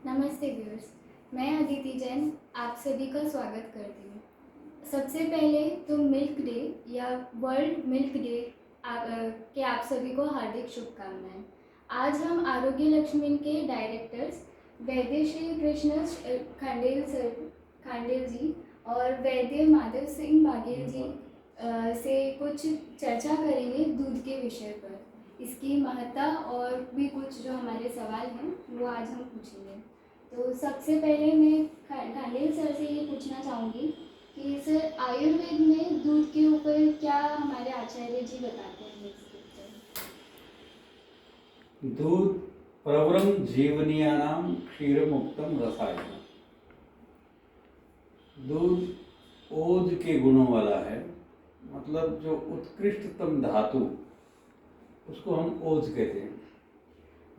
नमस्ते व्यूअर्स, मैं अदिति जैन आप सभी का स्वागत करती हूँ। सबसे पहले तो मिल्क डे या वर्ल्ड मिल्क डे के आप सभी को हार्दिक शुभकामनाएं। आज हम आरोग्य लक्ष्मी के डायरेक्टर्स वैद्य श्री कृष्ण खांडेल जी और वैद्य माधव सिंह बाघेल जी से कुछ चर्चा करेंगे दूध के विषय पर, इसकी महत्ता और भी कुछ जो हमारे सवाल हैं वो आज हम पूछेंगे। तो सबसे पहले मैं खांडेल सर से ये पूछना चाहूँगी कि सर आयुर्वेद में दूध के ऊपर क्या हमारे आचार्य जी बताते हैं इसके ऊपर। दूध प्रवरम जीवनीयानाम क्षीरमुक्तम रसायनम। दूध ओज के गुणों वाला है, मतलब जो उत्कृष्टतम धातु उसको हम ओज कहते हैं।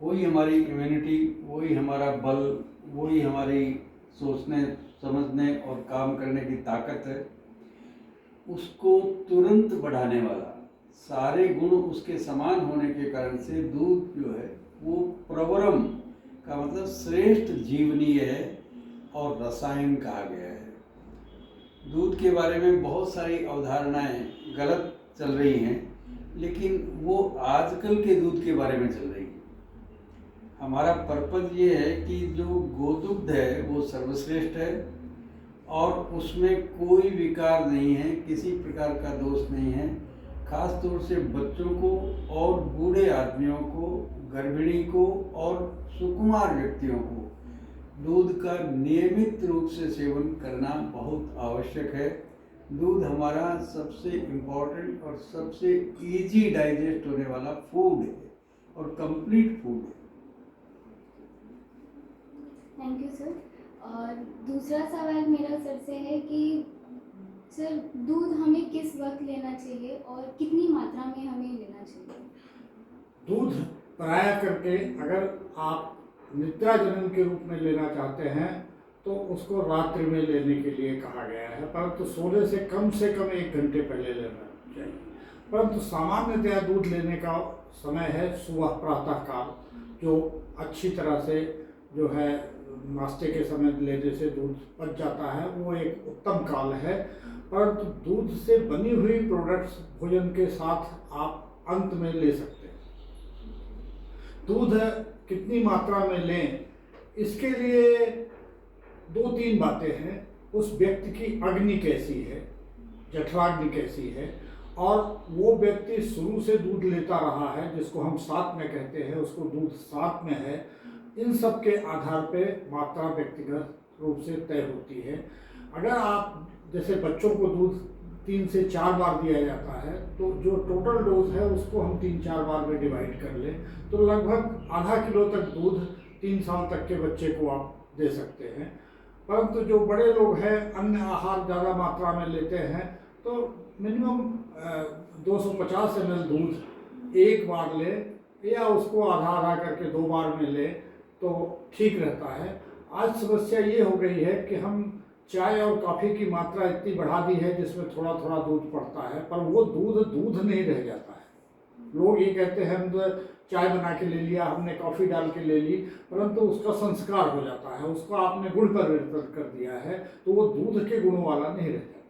वही हमारी इम्यूनिटी, वही हमारा बल, वही हमारी सोचने समझने और काम करने की ताकत है। उसको तुरंत बढ़ाने वाला, सारे गुण उसके समान होने के कारण से दूध जो है वो प्रवरम का मतलब श्रेष्ठ जीवनीय है और रसायन कहा गया है। दूध के बारे में बहुत सारी अवधारणाएं गलत चल रही हैं, लेकिन वो आजकल के दूध के बारे में चल रही है। हमारा पर्पज ये है कि जो गोदुग्ध है वो सर्वश्रेष्ठ है और उसमें कोई विकार नहीं है, किसी प्रकार का दोष नहीं है। खास तौर से बच्चों को और बूढ़े आदमियों को, गर्भिणी को और सुकुमार व्यक्तियों को दूध का नियमित रूप से सेवन करना बहुत आवश्यक है। दूध हमारा सबसे इम्पोर्टेंट और सबसे इजी डाइजेस्ट होने वाला फूड है और कंप्लीट फूड है। Thank you sir. और दूसरा सवाल मेरा सर से है कि सर दूध हमें किस वक्त लेना चाहिए और कितनी मात्रा में हमें लेना चाहिए। दूध प्राय करके अगर आप निद्रा जनन के रूप में लेना चाहते हैं तो उसको रात्रि में लेने के लिए कहा गया है, परंतु सोने से कम 1 घंटे पहले लेना चाहिए। परंतु सामान्यतया दूध लेने का समय है सुबह प्रातः काल, जो अच्छी तरह से जो है नाश्ते के समय लेने से दूध पच जाता है, वो एक उत्तम काल है। परंतु दूध से बनी हुई प्रोडक्ट्स भोजन के साथ आप अंत में ले सकते हैं। दूध कितनी मात्रा में लें, इसके लिए 2-3 बातें हैं। उस व्यक्ति की अग्नि कैसी है, जठराग्नि कैसी है, और वो व्यक्ति शुरू से दूध लेता रहा है, जिसको हम साथ में कहते हैं, उसको दूध साथ में है। इन सब के आधार पे मात्रा व्यक्तिगत रूप से तय होती है। अगर आप जैसे बच्चों को दूध 3 से 4 बार दिया जाता है, तो जो टोटल डोज है उसको हम 3-4 बार में डिवाइड कर लें तो लगभग आधा किलो तक दूध 3 साल तक के बच्चे को आप दे सकते हैं। परंतु जो बड़े लोग हैं, अन्य आहार ज़्यादा मात्रा में लेते हैं, तो मिनिमम 250 ml दूध एक बार ले या उसको आधा आधा करके 2 बार में ले तो ठीक रहता है। आज समस्या ये हो गई है कि हम चाय और कॉफ़ी की मात्रा इतनी बढ़ा दी है जिसमें थोड़ा थोड़ा दूध पड़ता है, पर वो दूध दूध नहीं रह जाता है। लोग ये कहते हैं हम तो चाय बना के ले लिया, हमने कॉफ़ी डाल के ले ली, परंतु उसका संस्कार हो जाता है, उसको आपने गुड़ परिवर्तन कर दिया है, तो वो दूध के गुणों वाला नहीं रह जाता।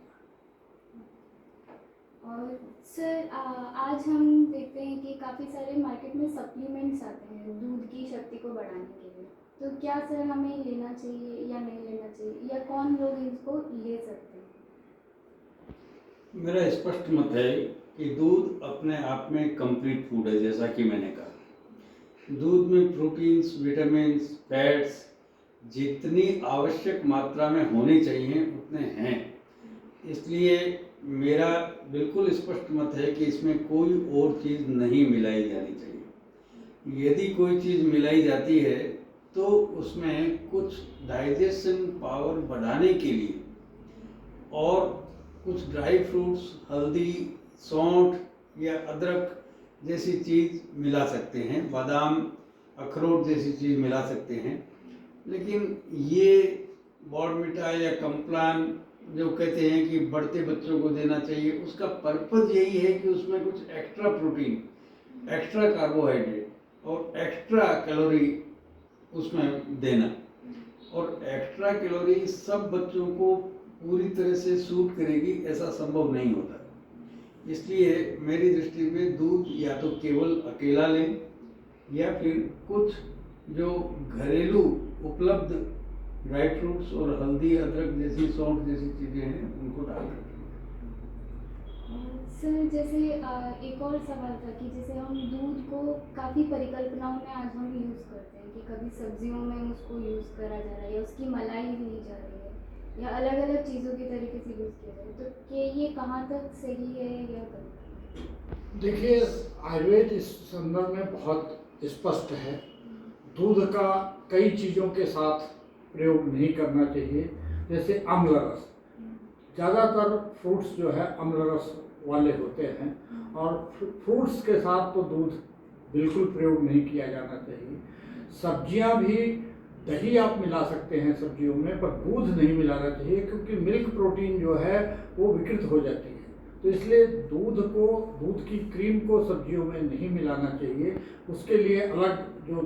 और सर आज हम देखते हैं कि काफ़ी सारे मार्केट में सप्लीमेंट्स आते हैं दूध की शक्ति को बढ़ाने के लिए, तो क्या सर हमें लेना चाहिए या नहीं लेना चाहिए, या कौन लोग इनको ले सकते हैं। मेरा स्पष्ट मत है कि दूध अपने आप में कंप्लीट फूड है। जैसा कि मैंने कहा, दूध में प्रोटीन्स, विटामिन्स, फैट्स जितनी आवश्यक मात्रा में होनी चाहिए उतने हैं। इसलिए मेरा बिल्कुल स्पष्ट मत है कि इसमें कोई और चीज़ नहीं मिलाई जानी चाहिए। यदि कोई चीज़ मिलाई जाती है तो उसमें कुछ डाइजेशन पावर बढ़ाने के लिए और कुछ ड्राई फ्रूट्स, हल्दी, सौंठ या अदरक जैसी चीज़ मिला सकते हैं, बादाम, अखरोट जैसी चीज़ मिला सकते हैं। लेकिन ये बॉर्नविटा या कम्प्लान जो कहते हैं कि बढ़ते बच्चों को देना चाहिए, उसका पर्पज़ यही है कि उसमें कुछ एक्स्ट्रा प्रोटीन, एक्स्ट्रा कार्बोहाइड्रेट और एक्स्ट्रा कैलोरी उसमें देना। और एक्स्ट्रा कैलोरी सब बच्चों को पूरी तरह से सूट करेगी ऐसा संभव नहीं होता। इसलिए मेरी दृष्टि में दूध या तो केवल अकेला लें या फिर कुछ जो घरेलू उपलब्ध ड्राई फ्रूट्स और हल्दी अदरक जैसी सौंठ जैसी चीज़ें हैं उनको डाल कर। सर जैसे एक और सवाल था कि जैसे हम दूध को काफ़ी परिकल्पनाओं में आज हम यूज़ करते हैं कि कभी सब्जियों में उसको यूज़ करा जा रहा है या उसकी मलाई ली जा रही है या अलग अलग चीज़ों के तरीके से यूज़ किया जा रहा है, तो क्या ये कहाँ तक सही है या गलत? देखिए, आयुर्वेद इस संदर्भ में बहुत स्पष्ट है। दूध का कई चीज़ों के साथ प्रयोग नहीं करना चाहिए, जैसे अम्ल रस। ज़्यादातर फ्रूट्स जो है अम्ल रस वाले होते हैं और फ्रूट्स के साथ तो दूध बिल्कुल प्रयोग नहीं किया जाना चाहिए। सब्जियां भी, दही आप मिला सकते हैं सब्जियों में, पर दूध नहीं मिलाना चाहिए क्योंकि मिल्क प्रोटीन जो है वो विकृत हो जाती है। तो इसलिए दूध की क्रीम को सब्जियों में नहीं मिलाना चाहिए। उसके लिए अलग जो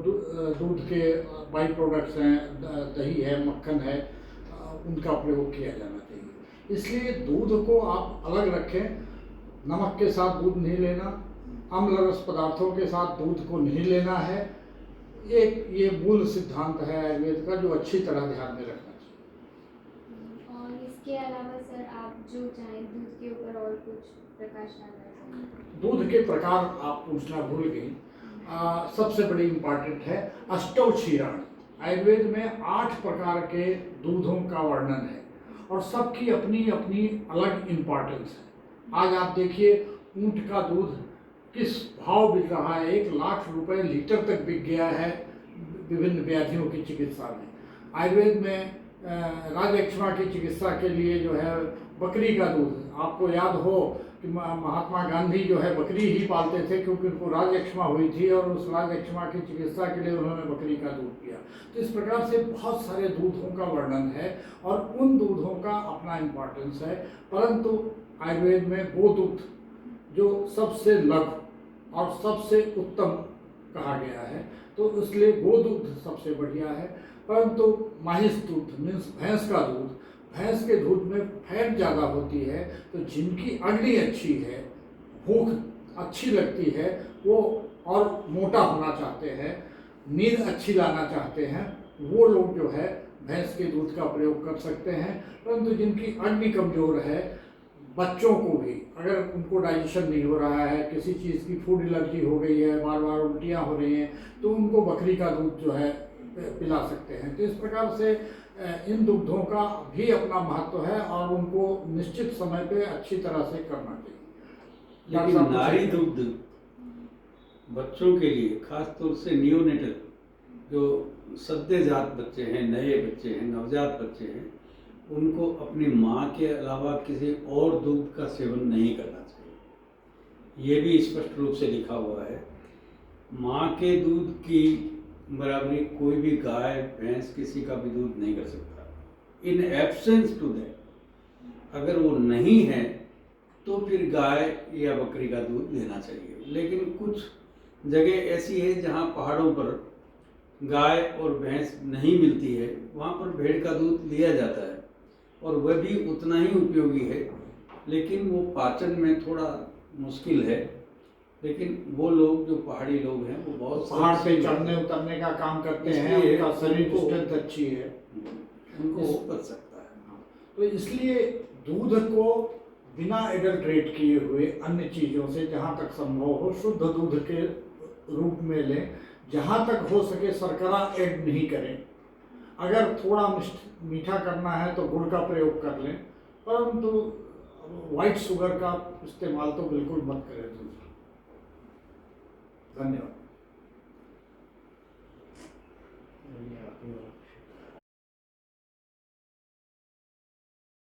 दूध के बाई प्रोडक्ट्स हैं, दही है, मक्खन है, उनका प्रयोग किया जाना चाहिए। इसलिए दूध को आप अलग रखें। नमक के साथ दूध नहीं लेना, अम्ल रस पदार्थों के साथ दूध को नहीं लेना है। ये मूल सिद्धांत है आयुर्वेद का, जो अच्छी तरह ध्यान में रखना चाहिए। और इसके अलावा सर आप जो चाहें दूध के ऊपर और कुछ प्रकाश डालना चाहें? दूध के प्रकार आप पूछना भूल गई। सबसे बड़ी इम्पॉर्टेंट है अष्टौ क्षीराणि। आयुर्वेद में 8 प्रकार के दूधों का वर्णन है और सबकी अपनी अपनी अलग इम्पॉर्टेंस है। आज आप देखिए ऊंट का दूध किस भाव बिक रहा है, 1 लाख रुपए लीटर तक बिक गया है विभिन्न व्याधियों की चिकित्सा में। आयुर्वेद में राजयक्ष्मा की चिकित्सा के लिए जो है बकरी का दूध, आपको याद हो कि महात्मा गांधी जो है बकरी ही पालते थे क्योंकि उनको राजयक्ष्मा हुई थी और उस राजयक्ष्मा की चिकित्सा के लिए उन्होंने बकरी का दूध पिया। तो इस प्रकार से बहुत सारे दूधों का वर्णन है और उन दूधों का अपना इम्पोर्टेंस है। परंतु आयुर्वेद में गोदूध जो सबसे लघु और सबसे उत्तम कहा गया है, तो इसलिए गोदूध सबसे बढ़िया है। परंतु महिष दूध मीन्स भैंस का दूध, भैंस के दूध में फैट ज़्यादा होती है, तो जिनकी अग्नि अच्छी है, भूख अच्छी लगती है, वो और मोटा होना चाहते हैं, नींद अच्छी लाना चाहते हैं, वो लोग जो है भैंस के दूध का प्रयोग कर सकते हैं। परंतु जिनकी अग्नि कमज़ोर है, बच्चों को भी अगर उनको डाइजेशन नहीं हो रहा है, किसी चीज़ की फूड एलर्जी हो गई है, बार बार उल्टियाँ हो रही हैं, तो उनको बकरी का दूध जो है पिला सकते हैं। तो इस प्रकार से इन दूधों का भी अपना महत्व है और उनको निश्चित समय पे अच्छी तरह से करना चाहिए। लेकिन नारी दुग्ध बच्चों के लिए, खास तौर से नियोनेटल जो सद्यजात बच्चे हैं, नए बच्चे हैं, नवजात बच्चे हैं, उनको अपनी माँ के अलावा किसी और दूध का सेवन नहीं करना चाहिए। ये भी स्पष्ट रूप से लिखा हुआ है। माँ के दूध की बराबरी कोई भी गाय, भैंस, किसी का भी दूध नहीं कर सकता। इन एब्सेंस टू दैट, अगर वो नहीं है तो फिर गाय या बकरी का दूध लेना चाहिए। लेकिन कुछ जगह ऐसी है जहाँ पहाड़ों पर गाय और भैंस नहीं मिलती है, वहाँ पर भेड़ का दूध लिया जाता है और वह भी उतना ही उपयोगी है, लेकिन वो पाचन में थोड़ा मुश्किल है। लेकिन वो लोग जो पहाड़ी लोग हैं वो बहुत पहाड़ पे चढ़ने उतरने का काम करते हैं, उनका शरीर स्ट्रेंथ अच्छी है, उनको वो कर सकता है। तो इसलिए दूध को बिना एडल्ट्रेट किए हुए अन्य चीज़ों से जहाँ तक संभव हो शुद्ध दूध के रूप में लें। जहाँ तक हो सके शर्करा ऐड नहीं करें। अगर थोड़ा मीठा करना है तो गुड़ का प्रयोग कर लें, परंतु वाइट शुगर का इस्तेमाल तो बिल्कुल मत करें। धन्यवाद।